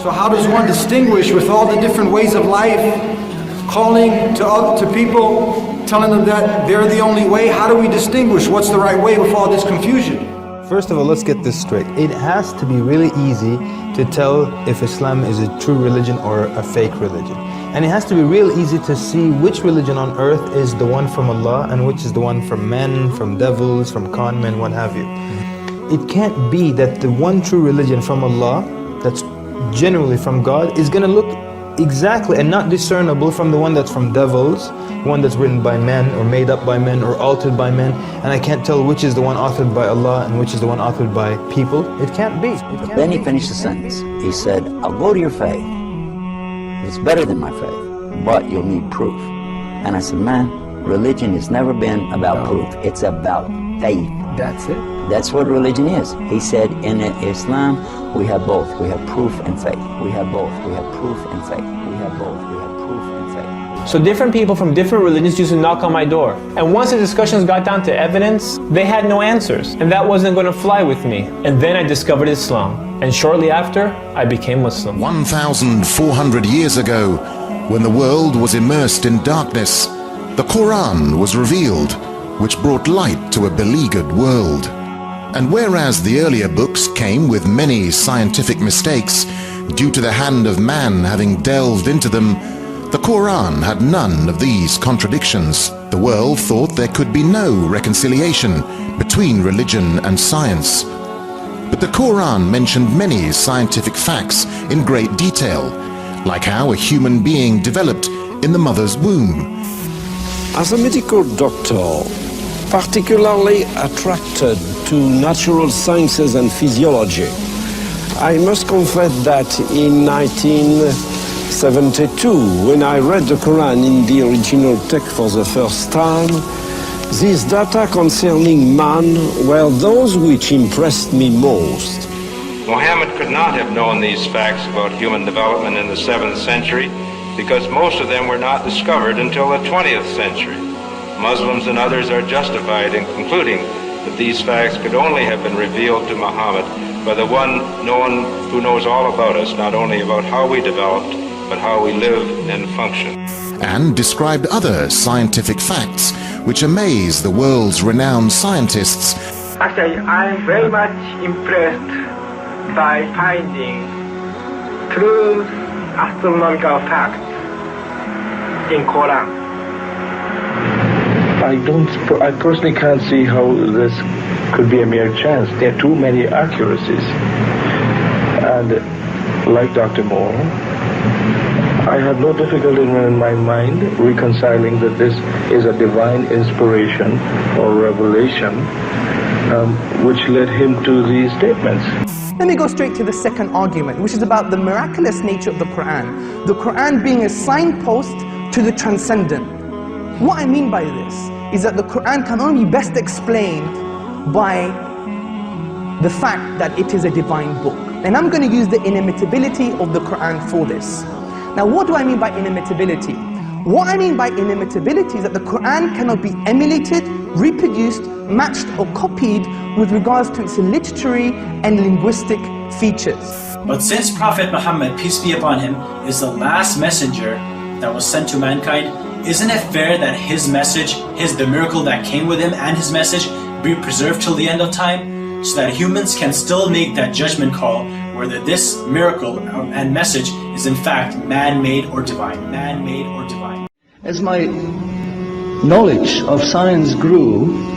So how does one distinguish with all the different ways of life, calling to people, telling them that they're the only way? How do we distinguish what's the right way with all this confusion? First of all, let's get this straight. It has to be really easy to tell if Islam is a true religion or a fake religion. And it has to be real easy to see which religion on earth is the one from Allah and which is the one from men, from devils, from con men, what have you. It can't be that the one true religion from Allah, that's genuinely from God, is going to look exactly and not discernible from the one that's from devils, one that's written by men or made up by men or altered by men, and I can't tell which is the one authored by Allah and which is the one authored by people. It can't be. Then he finished the sentence. He said, I'll go to your faith. It's better than my faith, but you'll need proof. And I said, man, religion has never been about proof. It's about faith. That's it. That's what religion is. He said, in Islam, we have both. We have proof and faith. We have both. We have proof and faith. We have both. We have proof and faith. So different people from different religions used to knock on my door. And once the discussions got down to evidence, they had no answers. And that wasn't going to fly with me. And then I discovered Islam. And shortly after, I became Muslim. 1,400 years ago, when the world was immersed in darkness, the Quran was revealed, which brought light to a beleaguered world. And whereas the earlier books came with many scientific mistakes due to the hand of man having delved into them, the Quran had none of these contradictions. The world thought there could be no reconciliation between religion and science. But the Quran mentioned many scientific facts in great detail, like how a human being developed in the mother's womb. As a medical doctor, particularly attracted to natural sciences and physiology, I must confess that in 1972, when I read the Quran in the original text for the first time, these data concerning man were those which impressed me most. Muhammad could not have known these facts about human development in the 7th century because most of them were not discovered until the 20th century. Muslims and others are justified in concluding that these facts could only have been revealed to Muhammad by the one who knows all about us, not only about how we developed, but how we live and function. And described other scientific facts which amaze the world's renowned scientists. Actually, I'm very much impressed by finding true astronomical facts in Quran. I personally can't see how this could be a mere chance. There are too many accuracies. And like Dr. Moore, I have no difficulty in my mind reconciling that this is a divine inspiration or revelation which led him to these statements. Let me go straight to the second argument, which is about the miraculous nature of the Quran. The Quran being a signpost to the transcendent. What I mean by this is that the Quran can only be best explained by the fact that it is a divine book. And I'm going to use the inimitability of the Quran for this. Now, what do I mean by inimitability? What I mean by inimitability is that the Quran cannot be emulated, reproduced, matched or copied with regards to its literary and linguistic features. But since Prophet Muhammad, peace be upon him, is the last messenger that was sent to mankind, isn't it fair that his message, the miracle that came with him and his message be preserved till the end of time, so that humans can still make that judgment call whether this miracle and message is in fact man-made or divine, man-made or divine. As my knowledge of science grew,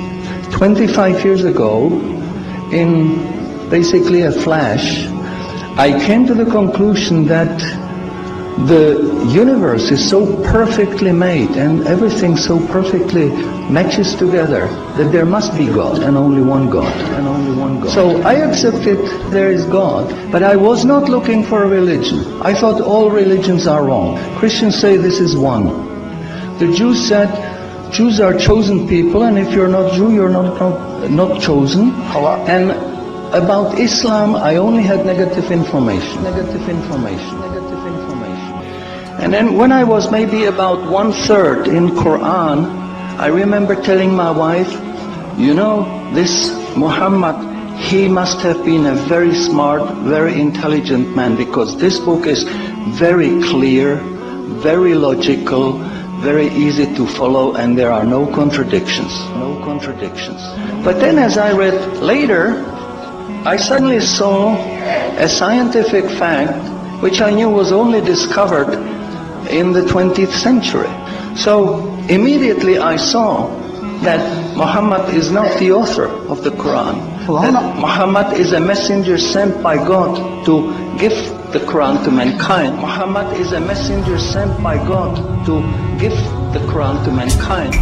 25 years ago, in basically a flash, I came to the conclusion that the universe is so perfectly made and everything so perfectly matches together that there must be God and only one God. And only one God. So I accepted there is God, but I was not looking for a religion. I thought all religions are wrong. Christians say this is one. The Jews said Jews are chosen people, and if you're not Jew, you're not chosen. And about Islam, I only had negative information. And then when I was maybe about 1/3 in Quran, I remember telling my wife, you know, this Muhammad he must have been a very smart, very intelligent man, because this book is very clear, very logical, very easy to follow, and there are no contradictions. No contradictions. But then as I read later, I suddenly saw a scientific fact which I knew was only discovered in the 20th century. So immediately I saw that Muhammad is not the author of the Quran. That Muhammad is a messenger sent by God to give the Quran to mankind. Muhammad is a messenger sent by God to give the Quran to mankind.